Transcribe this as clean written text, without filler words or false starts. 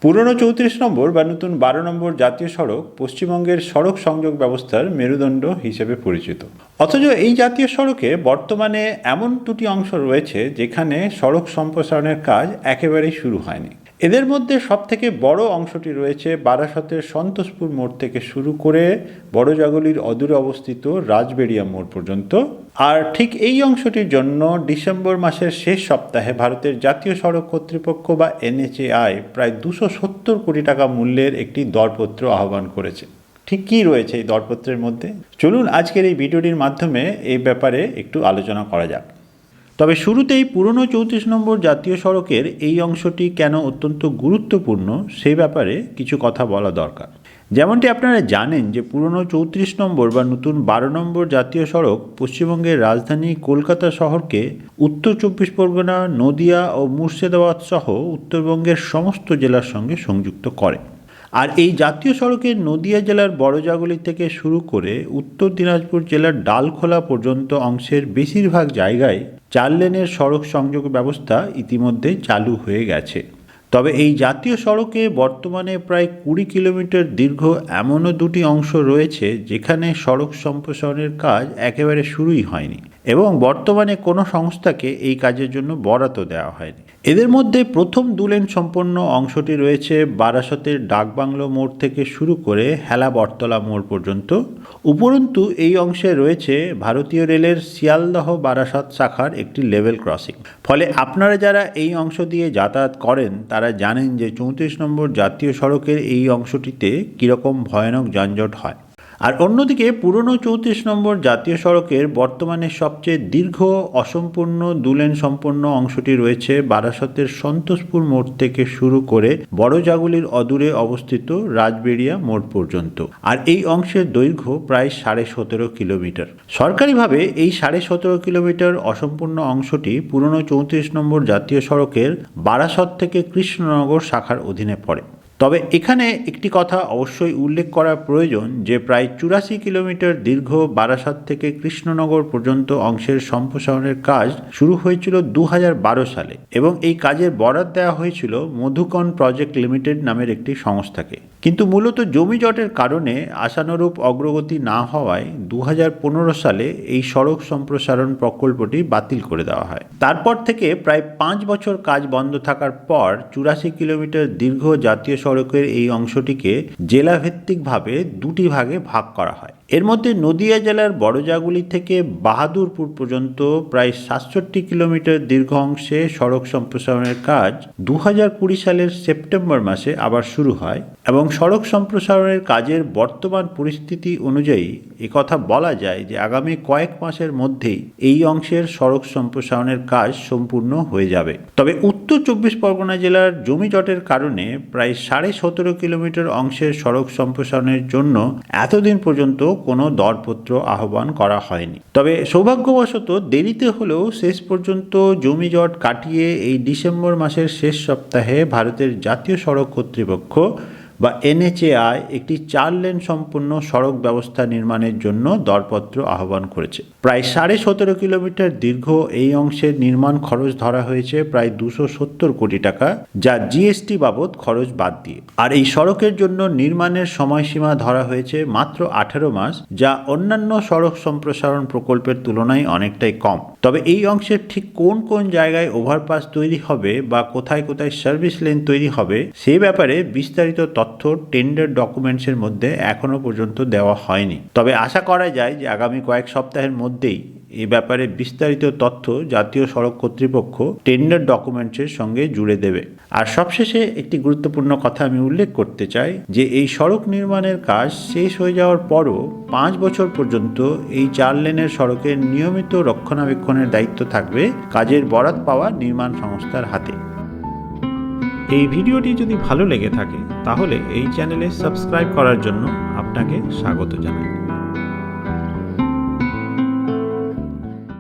পুরনো 34 নম্বর বা নতুন 12 নম্বর জাতীয় সড়ক পশ্চিমবঙ্গের সড়ক সংযোগ ব্যবস্থার মেরুদণ্ড হিসেবে পরিচিত। অথচ এই জাতীয় সড়কে বর্তমানে এমন দুটি অংশ রয়েছে যেখানে সড়ক সম্প্রসারণের কাজ একেবারেই শুরু হয়নি। এদের মধ্যে সবথেকে বড় অংশটি রয়েছে বারাসতের সন্তোষপুর মোড় থেকে শুরু করে বড়জাগলির অদূরে অবস্থিত রাজবেড়িয়া মোড় পর্যন্ত। আর ঠিক এই অংশটির জন্য ডিসেম্বর মাসের শেষ সপ্তাহে ভারতের জাতীয় সড়ক কর্তৃপক্ষ বা NHAI প্রায় 270 কোটি টাকা মূল্যের একটি দরপত্র আহ্বান করেছে। ঠিক কী রয়েছে এই দরপত্রের মধ্যে, চলুন আজকের এই ভিডিওটির মাধ্যমে এই ব্যাপারে একটু আলোচনা করা যাক। তবে শুরুতেই পুরনো 34 নম্বর জাতীয় সড়কের এই অংশটি কেন অত্যন্ত গুরুত্বপূর্ণ সেই ব্যাপারে কিছু কথা বলা দরকার। যেমনটি আপনারা জানেন যে পুরনো 34 নম্বর বা নতুন 12 নম্বর জাতীয় সড়ক পশ্চিমবঙ্গের রাজধানী কলকাতা শহরকে উত্তর 24 পরগনা, নদিয়া ও মুর্শিদাবাদ সহ উত্তরবঙ্গের সমস্ত জেলার সঙ্গে সংযুক্ত করে। আর এই জাতীয় সড়কের নদিয়া জেলার বড়জাগলি থেকে শুরু করে উত্তর দিনাজপুর জেলার ডালখোলা পর্যন্ত অংশের বেশিরভাগ জায়গায় 4 লেনের সড়ক সংযোগ ব্যবস্থা ইতিমধ্যে চালু হয়ে গেছে। তবে এই জাতীয় সড়কে বর্তমানে প্রায় 20 কিলোমিটার দীর্ঘ এমনও দুটি অংশ রয়েছে যেখানে সড়ক সম্প্রসারণের কাজ একেবারে শুরুই হয়নি এবং বর্তমানে কোনো সংস্থাকে এই কাজের জন্য বরাদ্দ দেওয়া হয়নি। এদের মধ্যে প্রথম 2 লেন সম্পন্ন অংশটি রয়েছে বারাসতের ডাকবাংলো মোড় থেকে শুরু করে হেলা বটতলা মোড় পর্যন্ত। উপরন্তু এই অংশে রয়েছে ভারতীয় রেলের শিয়ালদহ বারাসত শাখার একটি লেভেল ক্রসিং। ফলে আপনারা যারা এই অংশ দিয়ে যাতায়াত করেন তারা জানেন যে 34 নম্বর জাতীয় সড়কের এই অংশটিতে কীরকম ভয়ানক যানজট হয়। আর অন্যদিকে পুরনো 34 নম্বর জাতীয় সড়কের বর্তমানে সবচেয়ে দীর্ঘ অসম্পূর্ণ 2 লেন সম্পন্ন অংশটি রয়েছে বারাসতের সন্তোষপুর মোড় থেকে শুরু করে বড়জাগলির অদূরে অবস্থিত রাজবেড়িয়া মোড় পর্যন্ত। আর এই অংশের দৈর্ঘ্য প্রায় 17.5 কিলোমিটার। সরকারিভাবে এই 17.5 কিলোমিটার অসম্পূর্ণ অংশটি পুরনো 34 নম্বর জাতীয় সড়কের বারাসত থেকে কৃষ্ণনগর শাখার অধীনে পড়ে। তবে এখানে একটি কথা অবশ্যই উল্লেখ করা প্রয়োজন যে প্রায় 84 কিলোমিটার দীর্ঘ বারাসত থেকে কৃষ্ণনগর পর্যন্ত অংশের সম্প্রসারণের কাজ শুরু হয়েছিল 2012 সালে এবং এই কাজের বরাদ দেওয়া হয়েছিল মধুকণ প্রজেক্ট লিমিটেড নামের একটি সংস্থাকে। কিন্তু মূলত জমি জটের কারণে আশানুরূপ অগ্রগতি না হওয়ায় 2015 সালে এই সড়ক সম্প্রসারণ প্রকল্পটি বাতিল করে দেওয়া হয়। তারপর থেকে প্রায় 5 বছর কাজ বন্ধ থাকার পর 84 কিলোমিটার দীর্ঘ জাতীয় সড়কের এই অংশটিকে জেলাভিত্তিকভাবে 2টি ভাগে ভাগ করা হয়। এর মধ্যে নদিয়া জেলার বড়জাগলি থেকে বাহাদুরপুর পর্যন্ত প্রায় 67 কিলোমিটার দীর্ঘ অংশে সড়ক সম্প্রসারণের কাজ 2020 সালের সেপ্টেম্বর মাসে আবার শুরু হয় এবং সড়ক সম্প্রসারণের কাজের বর্তমান পরিস্থিতি অনুযায়ী একথা বলা যায় যে আগামী কয়েক মাসের মধ্যেই এই অংশের সড়ক সম্প্রসারণের কাজ সম্পূর্ণ হয়ে যাবে। তবে উত্তর 24 পরগনা জেলার জমি জটের কারণে প্রায় 17.5 কিলোমিটার অংশের সড়ক সম্প্রসারণের জন্য এতদিন পর্যন্ত কোনো দরপত্র আহ্বান করা হয়নি। তবে সৌভাগ্যবশত দেরিতে হলেও শেষ পর্যন্ত জমি জট কাটিয়ে এই ডিসেম্বর মাসের শেষ সপ্তাহে ভারতের জাতীয় সড়ক কর্তৃপক্ষ বা NHAI একটি 4 লেন সম্পূর্ণ সড়ক ব্যবস্থা নির্মাণের জন্য দরপত্র আহ্বান করেছে। প্রায় 17.5 কিলোমিটার দীর্ঘ এই অংশের নির্মাণ খরচ ধরা হয়েছে প্রায় 270 কোটি টাকা, যা GST বাবদ খরচ বাদ দিয়ে। আর এই সড়কের জন্য নির্মাণের সময়সীমা ধরা হয়েছে মাত্র 18 মাস, যা অন্যান্য সড়ক সম্প্রসারণ প্রকল্পের তুলনায় অনেকটাই কম। তবে এই অংশের ঠিক কোন কোন জায়গায় ওভারপাস তৈরি হবে বা কোথায় কোথায় সার্ভিস লেন তৈরি হবে সেই ব্যাপারে বিস্তারিত তথ্য টেন্ডার ডকুমেন্টসের মধ্যে এখনো পর্যন্ত দেওয়া হয়নি। তবে আশা করা যায় যে আগামী কয়েক সপ্তাহের মধ্যেই এই ব্যাপারে বিস্তারিত তথ্য জাতীয় সড়ক কর্তৃপক্ষ টেন্ডার ডকুমেন্টসের সঙ্গে জুড়ে দেবে। আর সবশেষে একটি গুরুত্বপূর্ণ কথা আমি উল্লেখ করতে চাই যে এই সড়ক নির্মাণের কাজ শেষ হয়ে যাওয়ার পরও 5 বছর পর্যন্ত এই 4 লেনের সড়কের নিয়মিত রক্ষণাবেক্ষণের দায়িত্ব থাকবে কাজের বরাত পাওয়া নির্মাণ সংস্থার হাতে। এই ভিডিওটি যদি ভালো লেগে থাকে তাহলে এই চ্যানেলে সাবস্ক্রাইব করার জন্য আপনাকে স্বাগত জানাই।